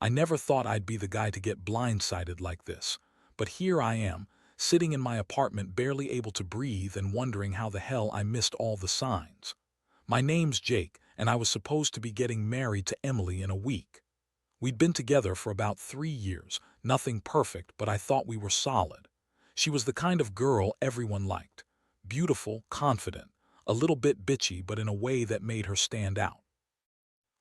I never thought I'd be the guy to get blindsided like this, but here I am, sitting in my apartment barely able to breathe and wondering how the hell I missed all the signs. My name's Jake, and I was supposed to be getting married to Emily in a week. We'd been together for about 3 years, nothing perfect, but I thought we were solid. She was the kind of girl everyone liked. Beautiful, confident, a little bit bitchy, but in a way that made her stand out.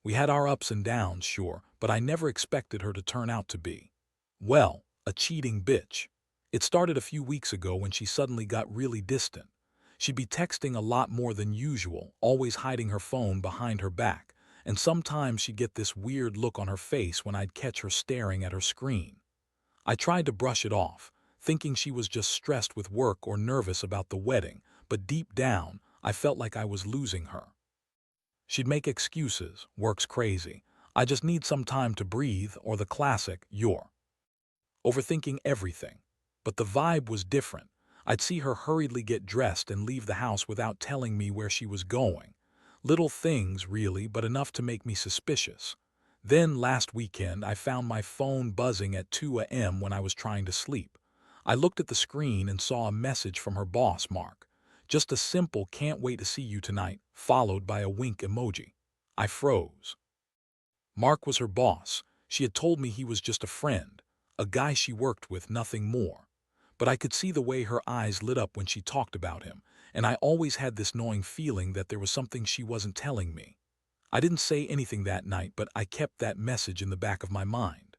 We had our ups and downs, sure, but I never expected her to turn out to be, well, a cheating bitch. It started a few weeks ago when she suddenly got really distant. She'd be texting a lot more than usual, always hiding her phone behind her back, and sometimes she'd get this weird look on her face when I'd catch her staring at her screen. I tried to brush it off, thinking she was just stressed with work or nervous about the wedding, but deep down, I felt like I was losing her. She'd make excuses, work's crazy, I just need some time to breathe, or the classic, you're overthinking everything. But the vibe was different. I'd see her hurriedly get dressed and leave the house without telling me where she was going. Little things, really, but enough to make me suspicious. Then, last weekend, I found my phone buzzing at 2 a.m. when I was trying to sleep. I looked at the screen and saw a message from her boss, Mark. Just a simple "can't wait to see you tonight," followed by a wink emoji. I froze. Mark was her boss. She had told me he was just a friend, a guy she worked with, nothing more. But I could see the way her eyes lit up when she talked about him, and I always had this gnawing feeling that there was something she wasn't telling me. I didn't say anything that night, but I kept that message in the back of my mind.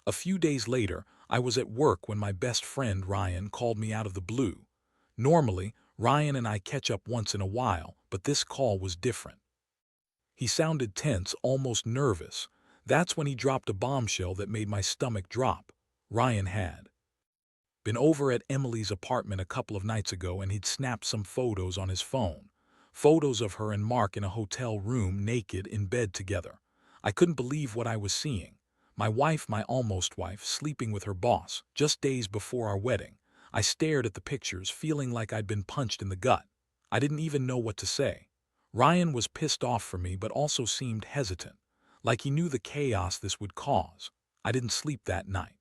A few days later, I was at work when my best friend Ryan called me out of the blue. Normally, Ryan and I catch up once in a while, but this call was different. He sounded tense, almost nervous. That's when he dropped a bombshell that made my stomach drop. Ryan had been over at Emily's apartment a couple of nights ago, and he'd snapped some photos on his phone. Photos of her and Mark in a hotel room, naked, in bed together. I couldn't believe what I was seeing. My wife, my almost wife, sleeping with her boss, just days before our wedding. I stared at the pictures, feeling like I'd been punched in the gut. I didn't even know what to say. Ryan was pissed off for me, but also seemed hesitant, like he knew the chaos this would cause. I didn't sleep that night.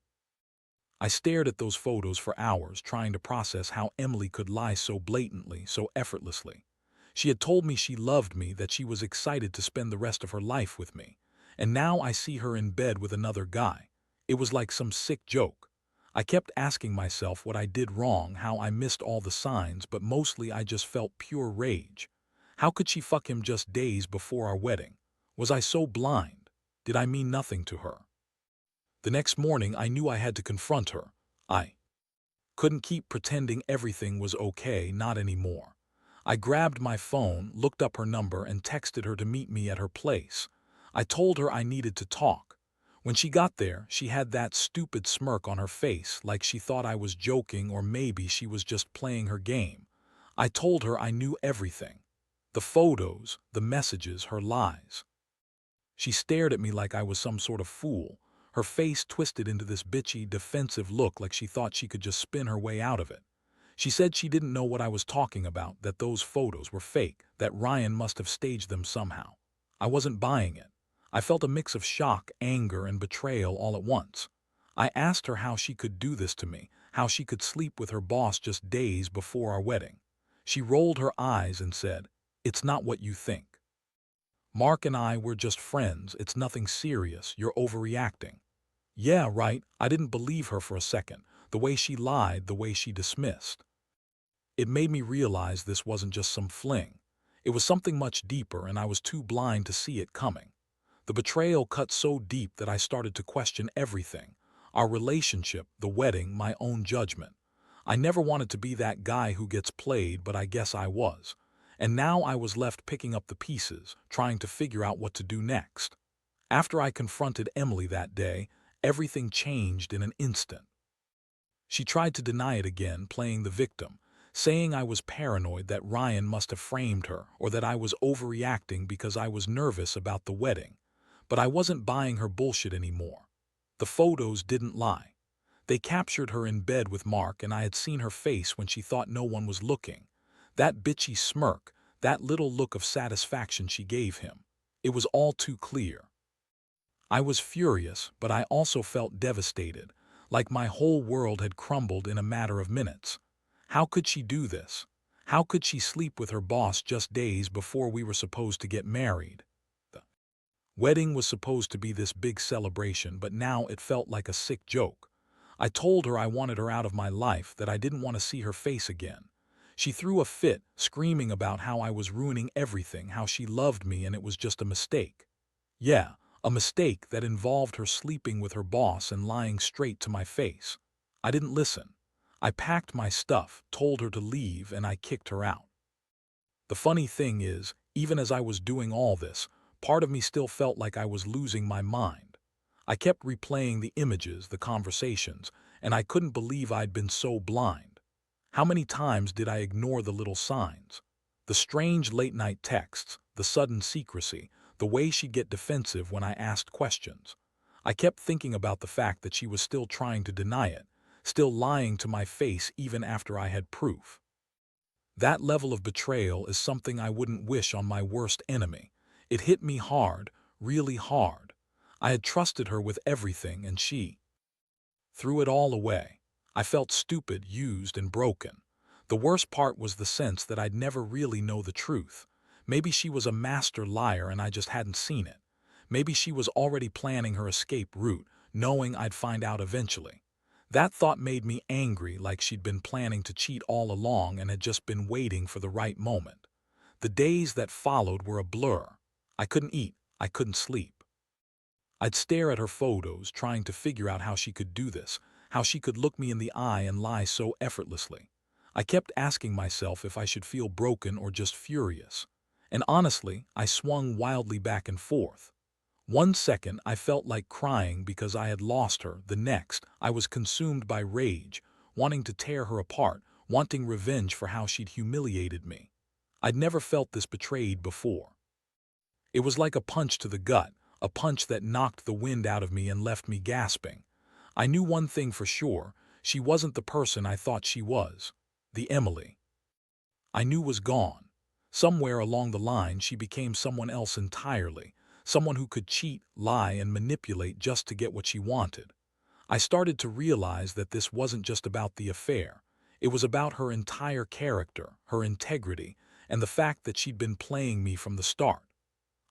I stared at those photos for hours, trying to process how Emily could lie so blatantly, so effortlessly. She had told me she loved me, that she was excited to spend the rest of her life with me. And now I see her in bed with another guy. It was like some sick joke. I kept asking myself what I did wrong, how I missed all the signs, but mostly I just felt pure rage. How could she fuck him just days before our wedding? Was I so blind? Did I mean nothing to her? The next morning I knew I had to confront her. I couldn't keep pretending everything was okay, not anymore. I grabbed my phone, looked up her number, and texted her to meet me at her place. I told her I needed to talk. When she got there, she had that stupid smirk on her face, like she thought I was joking, or maybe she was just playing her game. I told her I knew everything. The photos, the messages, her lies. She stared at me like I was some sort of fool, her face twisted into this bitchy, defensive look, like she thought she could just spin her way out of it. She said she didn't know what I was talking about, that those photos were fake, that Ryan must have staged them somehow. I wasn't buying it. I felt a mix of shock, anger, and betrayal all at once. I asked her how she could do this to me, how she could sleep with her boss just days before our wedding. She rolled her eyes and said, "It's not what you think. Mark and I were just friends, it's nothing serious, you're overreacting." Yeah, right, I didn't believe her for a second, the way she lied, the way she dismissed. It made me realize this wasn't just some fling. It was something much deeper, and I was too blind to see it coming. The betrayal cut so deep that I started to question everything. Our relationship, the wedding, my own judgment. I never wanted to be that guy who gets played, but I guess I was. And now I was left picking up the pieces, trying to figure out what to do next. After I confronted Emily that day, everything changed in an instant. She tried to deny it again, playing the victim, saying I was paranoid, that Ryan must have framed her, or that I was overreacting because I was nervous about the wedding. But I wasn't buying her bullshit anymore. The photos didn't lie. They captured her in bed with Mark, and I had seen her face when she thought no one was looking. That bitchy smirk, that little look of satisfaction she gave him. It was all too clear. I was furious, but I also felt devastated, like my whole world had crumbled in a matter of minutes. How could she do this? How could she sleep with her boss just days before we were supposed to get married? The wedding was supposed to be this big celebration, but now it felt like a sick joke. I told her I wanted her out of my life, that I didn't want to see her face again. She threw a fit, screaming about how I was ruining everything, how she loved me and it was just a mistake. Yeah, a mistake that involved her sleeping with her boss and lying straight to my face. I didn't listen. I packed my stuff, told her to leave, and I kicked her out. The funny thing is, even as I was doing all this, part of me still felt like I was losing my mind. I kept replaying the images, the conversations, and I couldn't believe I'd been so blind. How many times did I ignore the little signs? The strange late-night texts, the sudden secrecy, the way she'd get defensive when I asked questions. I kept thinking about the fact that she was still trying to deny it, still lying to my face even after I had proof. That level of betrayal is something I wouldn't wish on my worst enemy. It hit me hard, really hard. I had trusted her with everything and she threw it all away. I felt stupid, used, and broken. The worst part was the sense that I'd never really know the truth. Maybe she was a master liar and I just hadn't seen it. Maybe she was already planning her escape route, knowing I'd find out eventually. That thought made me angry, like she'd been planning to cheat all along and had just been waiting for the right moment. The days that followed were a blur. I couldn't eat, I couldn't sleep. I'd stare at her photos, trying to figure out how she could do this, how she could look me in the eye and lie so effortlessly. I kept asking myself if I should feel broken or just furious. And honestly, I swung wildly back and forth. One second, I felt like crying because I had lost her. The next, I was consumed by rage, wanting to tear her apart, wanting revenge for how she'd humiliated me. I'd never felt this betrayed before. It was like a punch to the gut, a punch that knocked the wind out of me and left me gasping. I knew one thing for sure: she wasn't the person I thought she was. The Emily I knew was gone. Somewhere along the line, she became someone else entirely, someone who could cheat, lie, and manipulate just to get what she wanted. I started to realize that this wasn't just about the affair. It was about her entire character, her integrity, and the fact that she'd been playing me from the start.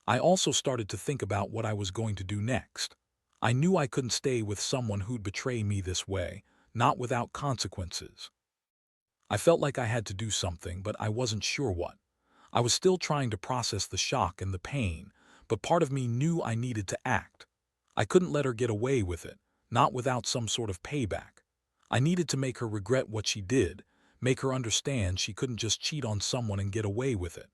I also started to think about what I was going to do next. I knew I couldn't stay with someone who'd betray me this way, not without consequences. I felt like I had to do something, but I wasn't sure what. I was still trying to process the shock and the pain, but part of me knew I needed to act. I couldn't let her get away with it, not without some sort of payback. I needed to make her regret what she did, make her understand she couldn't just cheat on someone and get away with it.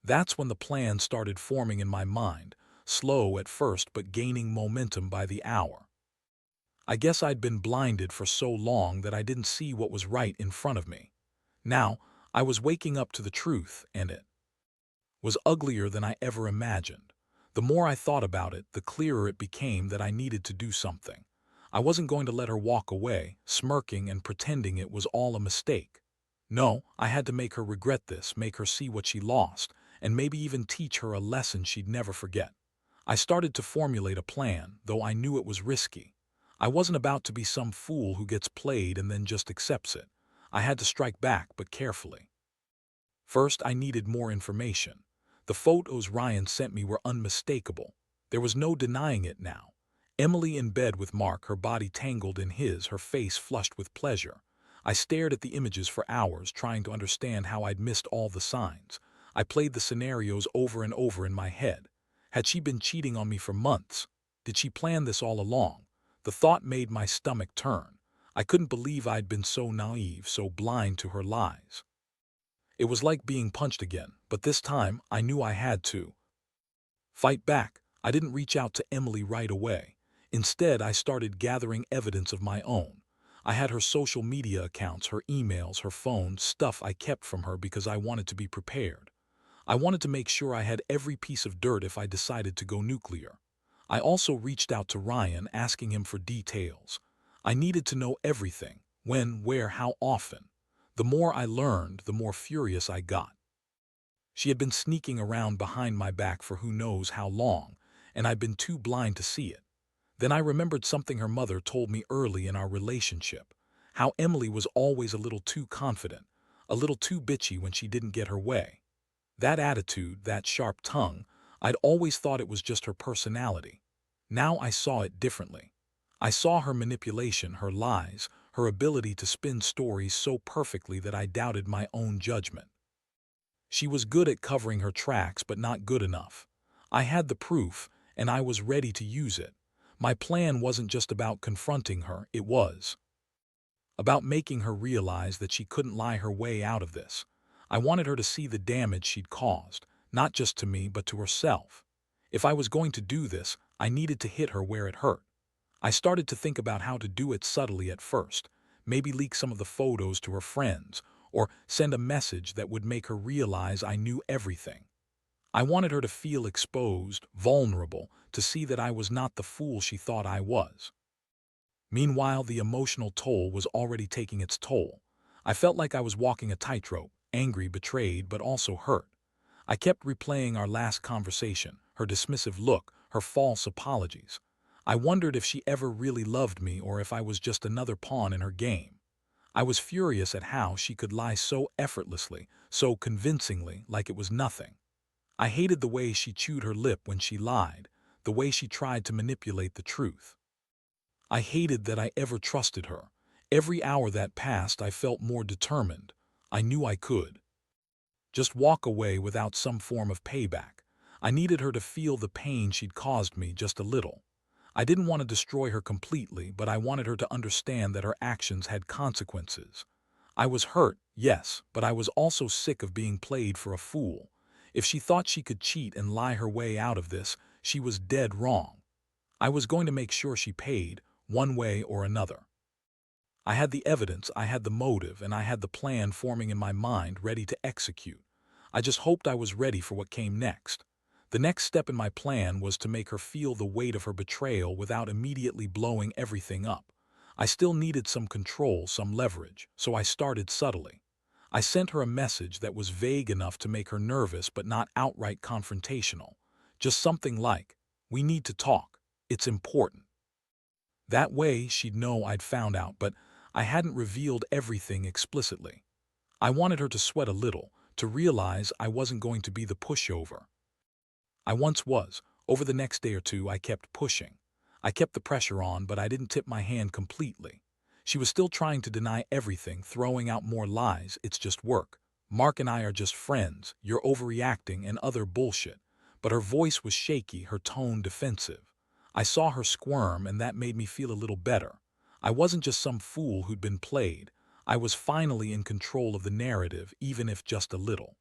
That's when the plan started forming in my mind, slow at first but gaining momentum by the hour. I guess I'd been blinded for so long that I didn't see what was right in front of me. Now, I was waking up to the truth, and it was uglier than I ever imagined. The more I thought about it, the clearer it became that I needed to do something. I wasn't going to let her walk away, smirking and pretending it was all a mistake. No, I had to make her regret this, make her see what she lost, and maybe even teach her a lesson she'd never forget. I started to formulate a plan, though I knew it was risky. I wasn't about to be some fool who gets played and then just accepts it. I had to strike back, but carefully. First, I needed more information. The photos Ryan sent me were unmistakable. There was no denying it now. Emily in bed with Mark, her body tangled in his, her face flushed with pleasure. I stared at the images for hours, trying to understand how I'd missed all the signs. I played the scenarios over and over in my head. Had she been cheating on me for months? Did she plan this all along? The thought made my stomach turn. I couldn't believe I'd been so naive, so blind to her lies. It was like being punched again, but this time I knew I had to fight back. I didn't reach out to Emily right away. Instead, I started gathering evidence of my own. I had her social media accounts, her emails, her phone, stuff I kept from her because I wanted to be prepared. I wanted to make sure I had every piece of dirt if I decided to go nuclear. I also reached out to Ryan, asking him for details. I needed to know everything: when, where, how often. The more I learned, the more furious I got. She had been sneaking around behind my back for who knows how long, and I'd been too blind to see it. Then I remembered something her mother told me early in our relationship, how Emily was always a little too confident, a little too bitchy when she didn't get her way. That attitude, that sharp tongue, I'd always thought it was just her personality. Now I saw it differently. I saw her manipulation, her lies, her ability to spin stories so perfectly that I doubted my own judgment. She was good at covering her tracks, but not good enough. I had the proof, and I was ready to use it. My plan wasn't just about confronting her, it was about making her realize that she couldn't lie her way out of this. I wanted her to see the damage she'd caused, not just to me but to herself. If I was going to do this, I needed to hit her where it hurt. I started to think about how to do it subtly at first, maybe leak some of the photos to her friends, or send a message that would make her realize I knew everything. I wanted her to feel exposed, vulnerable, to see that I was not the fool she thought I was. Meanwhile, the emotional toll was already taking its toll. I felt like I was walking a tightrope, angry, betrayed, but also hurt. I kept replaying our last conversation, her dismissive look, her false apologies. I wondered if she ever really loved me or if I was just another pawn in her game. I was furious at how she could lie so effortlessly, so convincingly, like it was nothing. I hated the way she chewed her lip when she lied, the way she tried to manipulate the truth. I hated that I ever trusted her. Every hour that passed, I felt more determined. I knew I could just walk away without some form of payback. I needed her to feel the pain she'd caused me just a little. I didn't want to destroy her completely, but I wanted her to understand that her actions had consequences. I was hurt, yes, but I was also sick of being played for a fool. If she thought she could cheat and lie her way out of this, she was dead wrong. I was going to make sure she paid, one way or another. I had the evidence, I had the motive, and I had the plan forming in my mind, ready to execute. I just hoped I was ready for what came next. The next step in my plan was to make her feel the weight of her betrayal without immediately blowing everything up. I still needed some control, some leverage, so I started subtly. I sent her a message that was vague enough to make her nervous but not outright confrontational. Just something like, "We need to talk. It's important." That way she'd know I'd found out, but I hadn't revealed everything explicitly. I wanted her to sweat a little, to realize I wasn't going to be the pushover I once was. Over the next day or two, I kept pushing. I kept the pressure on, but I didn't tip my hand completely. She was still trying to deny everything, throwing out more lies. "It's just work. Mark and I are just friends. You're overreacting," and other bullshit. But her voice was shaky, her tone defensive. I saw her squirm, and that made me feel a little better. I wasn't just some fool who'd been played. I was finally in control of the narrative, even if just a little.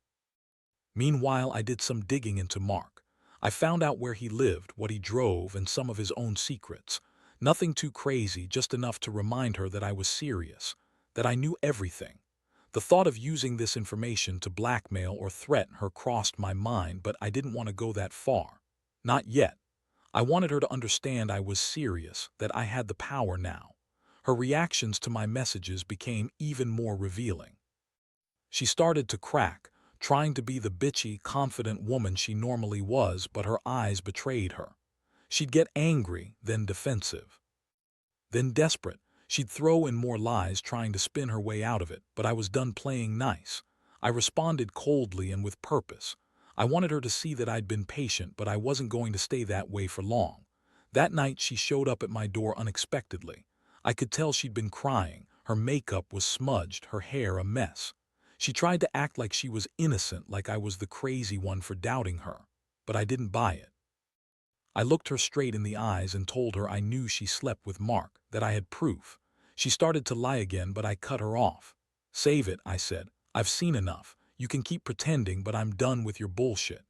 Meanwhile, I did some digging into Mark. I found out where he lived, what he drove, and some of his own secrets. Nothing too crazy, just enough to remind her that I was serious, that I knew everything. The thought of using this information to blackmail or threaten her crossed my mind, but I didn't want to go that far. Not yet. I wanted her to understand I was serious, that I had the power now. Her reactions to my messages became even more revealing. She started to crack, trying to be the bitchy, confident woman she normally was, but her eyes betrayed her. She'd get angry, then defensive. Then desperate, she'd throw in more lies trying to spin her way out of it, but I was done playing nice. I responded coldly and with purpose. I wanted her to see that I'd been patient, but I wasn't going to stay that way for long. That night she showed up at my door unexpectedly. I could tell she'd been crying. Her makeup was smudged, her hair a mess. She tried to act like she was innocent, like I was the crazy one for doubting her. But I didn't buy it. I looked her straight in the eyes and told her I knew she slept with Mark, that I had proof. She started to lie again, but I cut her off. "Save it," I said. "I've seen enough. You can keep pretending, but I'm done with your bullshit."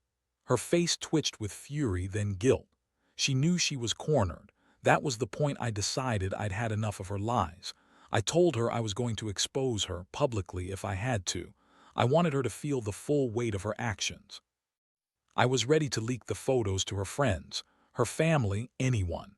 Her face twitched with fury, then guilt. She knew she was cornered. That was the point I decided I'd had enough of her lies. I told her I was going to expose her publicly if I had to. I wanted her to feel the full weight of her actions. I was ready to leak the photos to her friends, her family, anyone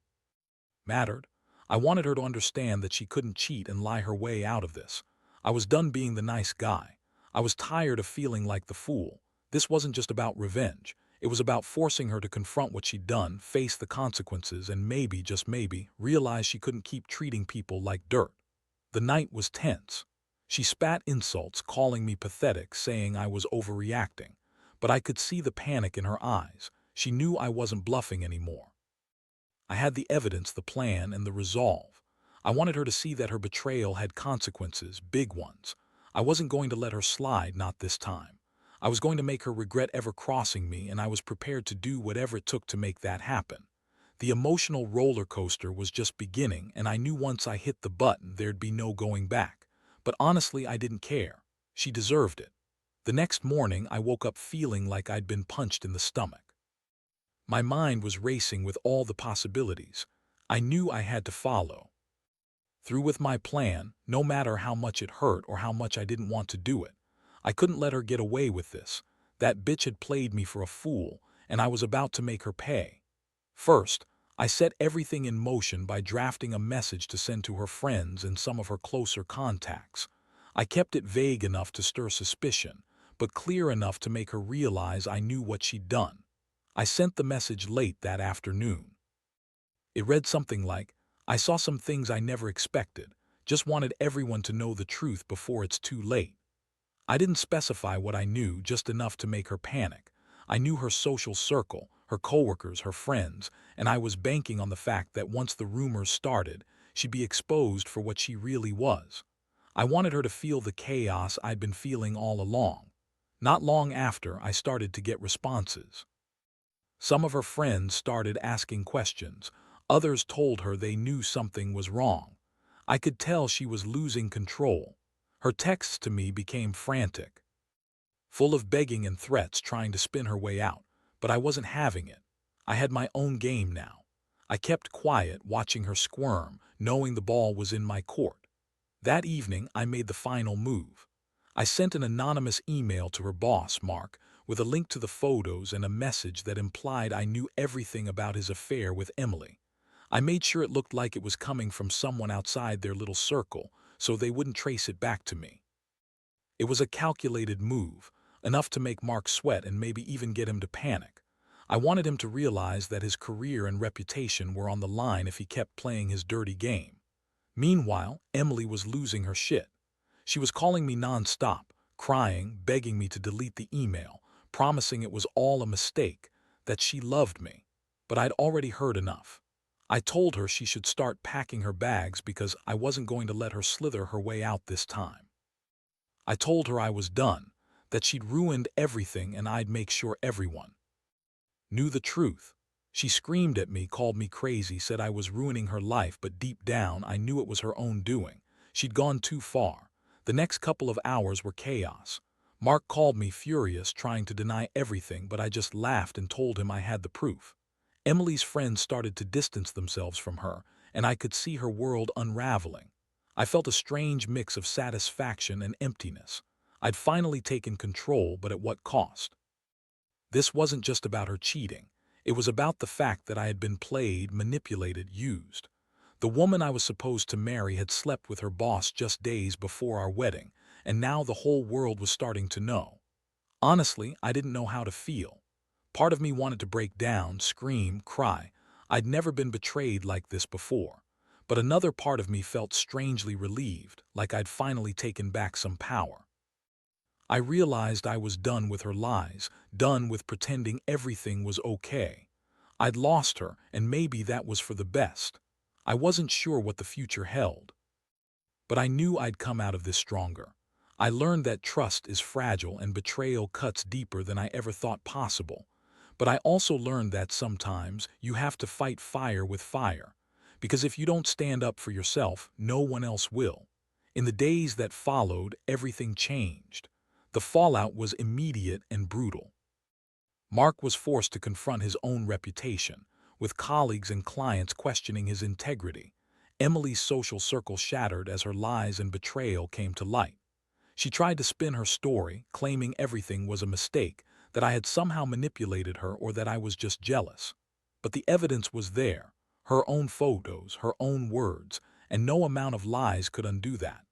mattered. I wanted her to understand that she couldn't cheat and lie her way out of this. I was done being the nice guy. I was tired of feeling like the fool. This wasn't just about revenge. It was about forcing her to confront what she'd done, face the consequences, and maybe, just maybe, realize she couldn't keep treating people like dirt. The night was tense. She spat insults, calling me pathetic, saying I was overreacting. But I could see the panic in her eyes. She knew I wasn't bluffing anymore. I had the evidence, the plan, and the resolve. I wanted her to see that her betrayal had consequences, big ones. I wasn't going to let her slide, not this time. I was going to make her regret ever crossing me, and I was prepared to do whatever it took to make that happen. The emotional roller coaster was just beginning, and I knew once I hit the button there'd be no going back. But honestly, I didn't care. She deserved it. The next morning, I woke up feeling like I'd been punched in the stomach. My mind was racing with all the possibilities. I knew I had to follow through with my plan, no matter how much it hurt or how much I didn't want to do it. I couldn't let her get away with this. That bitch had played me for a fool, and I was about to make her pay. First, I set everything in motion by drafting a message to send to her friends and some of her closer contacts. I kept it vague enough to stir suspicion, but clear enough to make her realize I knew what she'd done. I sent the message late that afternoon. It read something like, "I saw some things I never expected. Just wanted everyone to know the truth before it's too late." I didn't specify what I knew, just enough to make her panic. I knew her social circle, her coworkers, her friends, and I was banking on the fact that once the rumors started, she'd be exposed for what she really was. I wanted her to feel the chaos I'd been feeling all along. Not long after, I started to get responses. Some of her friends started asking questions. Others told her they knew something was wrong. I could tell she was losing control. Her texts to me became frantic, full of begging and threats, trying to spin her way out. But I wasn't having it. I had my own game now. I kept quiet, watching her squirm, knowing the ball was in my court. That evening, I made the final move. I sent an anonymous email to her boss, Mark, with a link to the photos and a message that implied I knew everything about his affair with Emily. I made sure it looked like it was coming from someone outside their little circle, so they wouldn't trace it back to me. It was a calculated move, enough to make Mark sweat and maybe even get him to panic. I wanted him to realize that his career and reputation were on the line if he kept playing his dirty game. Meanwhile, Emily was losing her shit. She was calling me non-stop, crying, begging me to delete the email, promising it was all a mistake, that she loved me. But I'd already heard enough. I told her she should start packing her bags because I wasn't going to let her slither her way out this time. I told her I was done, that she'd ruined everything and I'd make sure everyone knew the truth. She screamed at me, called me crazy, said I was ruining her life, but deep down I knew it was her own doing. She'd gone too far. The next couple of hours were chaos. Mark called me furious, trying to deny everything, but I just laughed and told him I had the proof. Emily's friends started to distance themselves from her, and I could see her world unraveling. I felt a strange mix of satisfaction and emptiness. I'd finally taken control, but at what cost? This wasn't just about her cheating. It was about the fact that I had been played, manipulated, used. The woman I was supposed to marry had slept with her boss just days before our wedding, and now the whole world was starting to know. Honestly, I didn't know how to feel. Part of me wanted to break down, scream, cry. I'd never been betrayed like this before. But another part of me felt strangely relieved, like I'd finally taken back some power. I realized I was done with her lies, done with pretending everything was okay. I'd lost her, and maybe that was for the best. I wasn't sure what the future held. But I knew I'd come out of this stronger. I learned that trust is fragile and betrayal cuts deeper than I ever thought possible. But I also learned that sometimes you have to fight fire with fire. Because if you don't stand up for yourself, no one else will. In the days that followed, everything changed. The fallout was immediate and brutal. Mark was forced to confront his own reputation, with colleagues and clients questioning his integrity. Emily's social circle shattered as her lies and betrayal came to light. She tried to spin her story, claiming everything was a mistake, that I had somehow manipulated her or that I was just jealous. But the evidence was there, her own photos, her own words, and no amount of lies could undo that.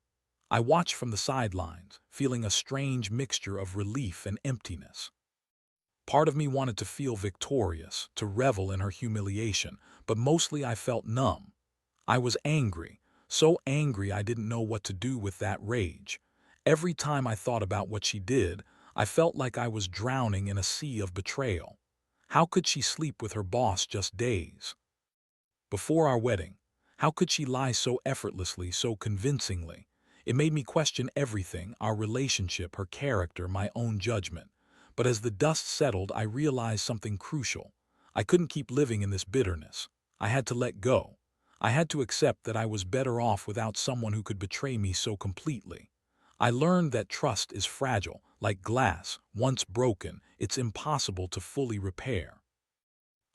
I watched from the sidelines, feeling a strange mixture of relief and emptiness. Part of me wanted to feel victorious, to revel in her humiliation, but mostly I felt numb. I was angry, so angry I didn't know what to do with that rage. Every time I thought about what she did, I felt like I was drowning in a sea of betrayal. How could she sleep with her boss just days before our wedding? How could she lie so effortlessly, so convincingly? It made me question everything, our relationship, her character, my own judgment. But as the dust settled, I realized something crucial. I couldn't keep living in this bitterness. I had to let go. I had to accept that I was better off without someone who could betray me so completely. I learned that trust is fragile, like glass. Once broken, it's impossible to fully repair.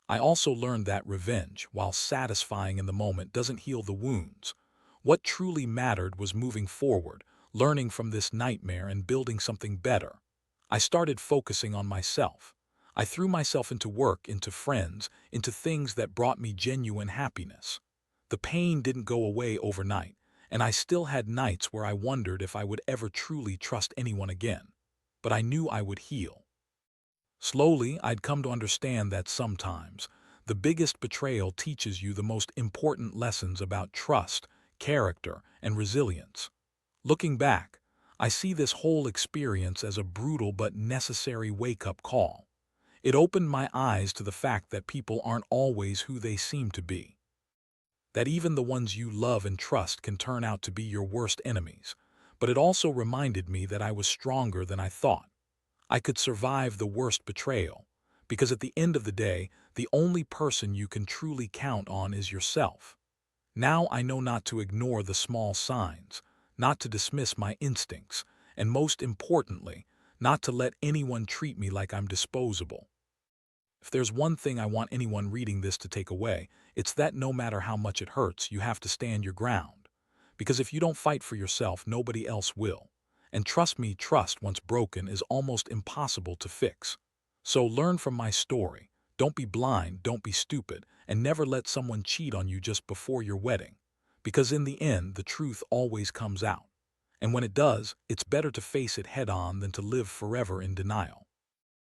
I also learned that revenge, while satisfying in the moment, doesn't heal the wounds. What truly mattered was moving forward, learning from this nightmare and building something better. I started focusing on myself. I threw myself into work, into friends, into things that brought me genuine happiness. The pain didn't go away overnight, and I still had nights where I wondered if I would ever truly trust anyone again. But I knew I would heal. Slowly, I'd come to understand that sometimes the biggest betrayal teaches you the most important lessons about trust, character, and resilience. Looking back, I see this whole experience as a brutal but necessary wake-up call. It opened my eyes to the fact that people aren't always who they seem to be. That even the ones you love and trust can turn out to be your worst enemies. But it also reminded me that I was stronger than I thought. I could survive the worst betrayal, because at the end of the day, the only person you can truly count on is yourself. Now I know not to ignore the small signs, not to dismiss my instincts, and most importantly, not to let anyone treat me like I'm disposable. If there's one thing I want anyone reading this to take away, it's that no matter how much it hurts, you have to stand your ground. Because if you don't fight for yourself, nobody else will. And trust me, trust once broken is almost impossible to fix. So learn from my story. Don't be blind, don't be stupid, and never let someone cheat on you just before your wedding. Because in the end, the truth always comes out. And when it does, it's better to face it head on than to live forever in denial.